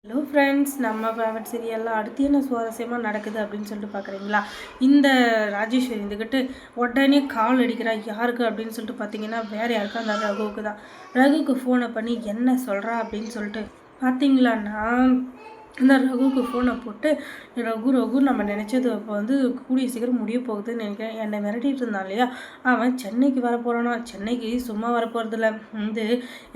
Hello friends, நம்ம favourite சீரியல்லாம் அடுத்து என்ன சுவாரஸ்யமாக நடக்குது அப்படின்னு சொல்லிட்டு பார்க்குறீங்களா? இந்த ராஜேஸ்வரி இருந்துக்கிட்டு உடனே கால் அடிக்கிறா. யாருக்கு அப்படின்னு சொல்லிட்டு பார்த்தீங்கன்னா, வேறு யாருக்கும் அந்த ரகுவுக்கு தான். ரகுவுக்கு ஃபோனை பண்ணி என்ன சொல்கிறா அப்படின்னு சொல்லிட்டு பார்த்தீங்களான்னா, அந்த ரகுவுக்கு ஃபோனை போட்டு, ரகு ரகு நம்ம நினச்சது அப்போ வந்து கூடிய சீக்கிரம் முடிய போகுதுன்னு நினைக்கிறேன். என்னை மிரட்டிகிட்டு இருந்தான் இல்லையா, அவன் சென்னைக்கு வரப்போகிறானா. சென்னைக்கு சும்மா வரப்போகிறதில்ல, வந்து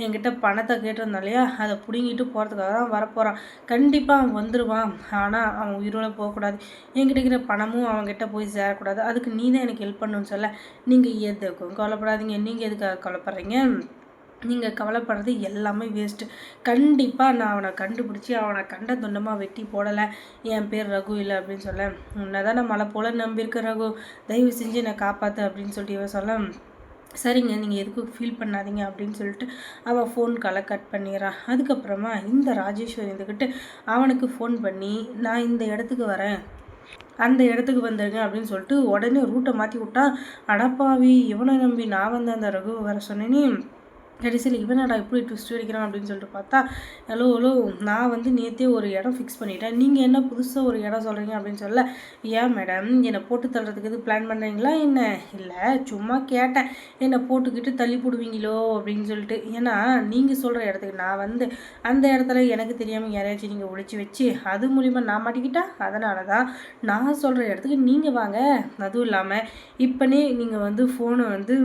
என்கிட்ட பணத்தை கேட்டிருந்தான் இல்லையா, அதை பிடுங்கிட்டு போகிறதுக்காக தான் வரப்போகிறான். கண்டிப்பாக அவன் வந்துடுவான். ஆனால் அவன் உயிரோட போகக்கூடாது. என்கிட்ட இருக்கிற பணமும் அவன்கிட்ட போய் சேரக்கூடாது. அதுக்கு நீ தான் எனக்கு ஹெல்ப் பண்ணணும்னு சொல்ல, நீங்கள் எதுக்கும் கவலைப்படாதீங்க. நீங்கள் எதுக்காக கவலைப்படுறீங்க? நீங்கள் கவலைப்படுறது எல்லாமே வேஸ்ட்டு. கண்டிப்பாக நான் அவனை கண்டுபிடிச்சி அவனை கண்ட துண்டமாக வெட்டி போடலை. என் பேர் ரகு இல்லை அப்படின்னு சொல்ல, உன்னை தான் நான் மலை போல் நம்பியிருக்க ரகு, தயவு செஞ்சு என்னை காப்பாற்று அப்படின்னு சொல்லிட்டு இவன் சொல்ல, சரிங்க நீங்கள் எதுக்கும் ஃபீல் பண்ணாதீங்க அப்படின்னு சொல்லிட்டு அவன் ஃபோன் காலை கட் பண்ணிடுறான். அதுக்கப்புறமா இந்த ராஜேஸ்வரி இருந்துக்கிட்டு அவனுக்கு ஃபோன் பண்ணி, நான் இந்த இடத்துக்கு வரேன், அந்த இடத்துக்கு வந்துடுங்க அப்படின்னு சொல்லிட்டு உடனே ரூட்டை மாற்றி விட்டா. அடப்பாவி, இவனை நம்பி நான் வந்து அந்த ரகுவை வர சொன்னேனே, கடைசியில் இவனடா இப்படி ட்விஸ்ட் அடிக்கிறான் அப்படின்னு சொல்லிட்டு பார்த்தா, ஹலோ ஹலோ, நான் வந்து நேற்றே ஒரு இடம் ஃபிக்ஸ் பண்ணிட்டேன், நீங்கள் என்ன புதுசாக ஒரு இடம் சொல்கிறீங்க அப்படின்னு சொல்ல, ஏன் மேடம் என்னை போட்டு தள்ளுறதுக்கு எது பிளான் பண்ணுறீங்களா என்ன? இல்லை, சும்மா கேட்டேன், என்னை போட்டுக்கிட்டு தள்ளி போடுவீங்களோ அப்படின்னு சொல்லிட்டு. ஏன்னா நீங்கள் சொல்கிற இடத்துக்கு நான் வந்து அந்த இடத்துல எனக்கு தெரியாமல் யாரையாச்சும் நீங்கள் ஒழிச்சு வச்சு அது மூலிமா நான் மாட்டிக்கிட்டா, அதனால தான் நான் சொல்கிற இடத்துக்கு நீங்கள் வாங்க. அதுவும் இல்லாமல் இப்போனே நீங்கள் வந்து ஃபோனை வந்து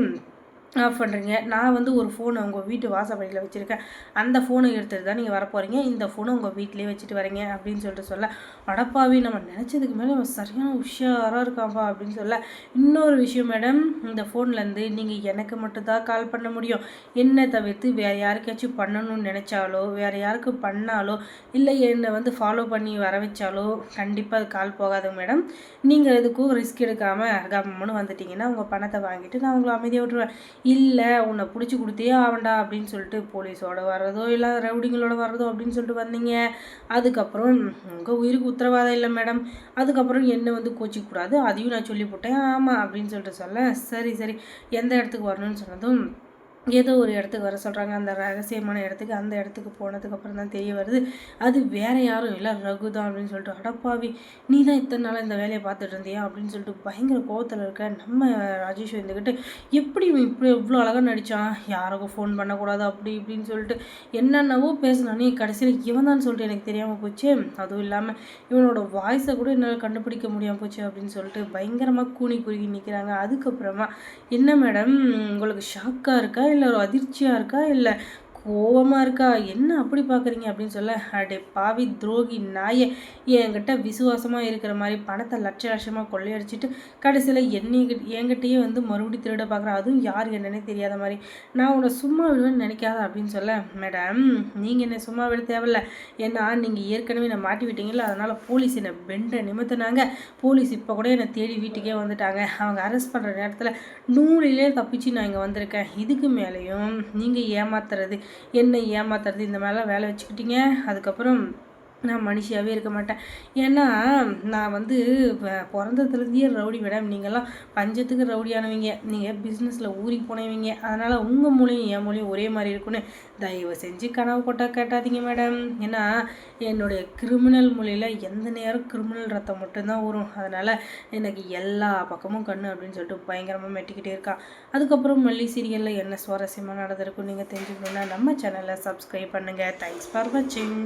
ஆஃப் பண்ணுறீங்க. நான் வந்து ஒரு ஃபோனை உங்கள் வீட்டு வாசப்படியில் வச்சுருக்கேன், அந்த ஃபோனை எடுத்துகிட்டு தான் நீங்கள் வரப்போகிறீங்க, இந்த ஃபோனை உங்கள் வீட்டிலே வச்சுட்டு வரீங்க அப்படின்னு சொல்லிட்டு சொல்ல, அடப்பாவி நம்ம நினச்சதுக்கு மேலே அவன் சரியான உஷாராக இருக்காப்பா அப்படின்னு சொல்ல, இன்னொரு விஷயம் மேடம், இந்த ஃபோன்லேருந்து நீங்கள் எனக்கு மட்டும்தான் கால் பண்ண முடியும். என்னை தவிர்த்து வேறு யாருக்காச்சும் பண்ணணும்னு நினச்சாலோ, வேறு யாருக்கு பண்ணாலோ, இல்லை என்னை வந்து ஃபாலோ பண்ணி வர வச்சாலோ கண்டிப்பாக அது கால் போகாது மேடம். நீங்கள் எதுக்கும் ரிஸ்க் எடுக்காமல் கம்மனு வந்துட்டிங்கன்னா உங்கள் பணத்தை வாங்கிட்டு நான் உங்களை அமைதியாக விட்டுருவேன். இல்லை உன்னை பிடிச்சி கொடுத்தே ஆவண்டா அப்படின்னு சொல்லிட்டு போலீஸோட வர்றதோ இல்லை ரவுடிங்களோட வர்றதோ அப்படின்னு சொல்லிட்டு வந்தீங்க. அதுக்கப்புறம் உங்கள் உயிருக்கு உத்தரவாதம் இல்லை மேடம். அதுக்கப்புறம் என்னை வந்து கோச்சிக்கூடாது, அதையும் நான் சொல்லி போட்டேன். ஆமாம் அப்படின்னு சொல்லிட்டு சொல்ல, சரி சரி எந்த இடத்துக்கு வரணும்னு சொன்னதும் ஏதோ ஒரு இடத்துக்கு வர சொல்கிறாங்க. அந்த ரகசியமான இடத்துக்கு. அந்த இடத்துக்கு போனதுக்கப்புறம் தான் தெரிய வருது, அது வேறு யாரும் இல்லை ரகு தான் அப்படின்னு சொல்லிட்டு. அடப்பாவி, நீ தான் இத்தனை நாளாக இந்த வேலையை பார்த்துட்டு இருந்தியா அப்படின்னு சொல்லிட்டு பயங்கர கோவத்தில் இருக்க நம்ம ராஜேஸ்வரி இருந்துக்கிட்டு, எப்படி இப்படி எவ்வளோ அழகாக நடித்தான், யாருக்கும் ஃபோன் பண்ணக்கூடாது அப்படி இப்படின்னு சொல்லிட்டு என்னென்னவோ பேசினானே, கடைசியில் இவன் தான் சொல்லிட்டு எனக்கு தெரியாமல் போச்சு. அதுவும் இல்லாமல் இவனோட வாய்ஸை கூட என்னால் கண்டுபிடிக்க முடியாமல் போச்சு அப்படின்னு சொல்லிட்டு பயங்கரமாக கூனி குறுகி நிற்கிறாங்க. அதுக்கப்புறமா, என்ன மேடம் உங்களுக்கு ஷாக்காக இருக்கா, இல்லை ஒரு அதிர்ச்சியாக இருக்கா, இல்லை கோவமாக இருக்கா, என்ன அப்படி பார்க்குறீங்க அப்படின்னு சொல்ல, அடே பாவி துரோகி நாயை, என்கிட்ட விசுவாசமாக இருக்கிற மாதிரி பணத்தை லட்ச லட்சமாக கொள்ளையடிச்சிட்டு கடைசியில் என்கிட்டயே வந்து மறுபடியும் திருட பார்க்குறேன், அதுவும் யார் என்னன்னே தெரியாத மாதிரி. நான் உன்னை சும்மா விடுவேன்னு நினைக்காத அப்படின்னு சொல்ல, மேடம் நீங்கள் என்னை சும்மா விட தேவையில்ல, ஏன்னா நீங்கள் ஏற்கனவே என்னை மாட்டி விட்டீங்களா, அதனால் போலீஸ் என்னை பெண்டை நிமித்தினாங்க. போலீஸ் இப்போ கூட என்னை தேடி வீட்டுக்கே வந்துட்டாங்க. அவங்க அரெஸ்ட் பண்ணுற நேரத்தில் நூலிலே தப்பிச்சு நான் இங்கே வந்திருக்கேன். இதுக்கு மேலேயும் நீங்கள் ஏமாத்துறது, என்னை ஏமாத்துறது, இந்த மாதிரிலாம் வேலை வச்சுக்கிட்டீங்க, அதுக்கப்புறம் நான் மனுஷியாகவே இருக்க மாட்டேன். ஏன்னா நான் வந்து பிறந்ததுலேருந்தே ரவுடி மேடம். நீங்கள்லாம் பஞ்சத்துக்கு ரவுடியானவங்க, நீங்கள் பிஸ்னஸில் ஊறி போனவங்க, அதனால் உங்கள் மூலையும் என் மூலையும் ஒரே மாதிரி இருக்குன்னு தயவு செஞ்சு கனவு கொட்டா கேட்டாதீங்க மேடம். ஏன்னா என்னுடைய கிரிமினல் மொழியில் எந்த நேரம் கிரிமினல் ரத்தம் மட்டும்தான் வரும், அதனால் எனக்கு எல்லா பக்கமும் கண்ணு அப்படின்னு சொல்லிட்டு பயங்கரமாக மெட்டிக்கிட்டே இருக்கான். அதுக்கப்புறம் மல்லி சீரியலில் என்ன சுவாரஸ்யமாக நடந்திருக்கும் நீங்கள் தெரிஞ்சுக்கணுன்னா நம்ம சேனலை சப்ஸ்கிரைப் பண்ணுங்கள். தேங்க்ஸ் ஃபார் வாட்சிங்.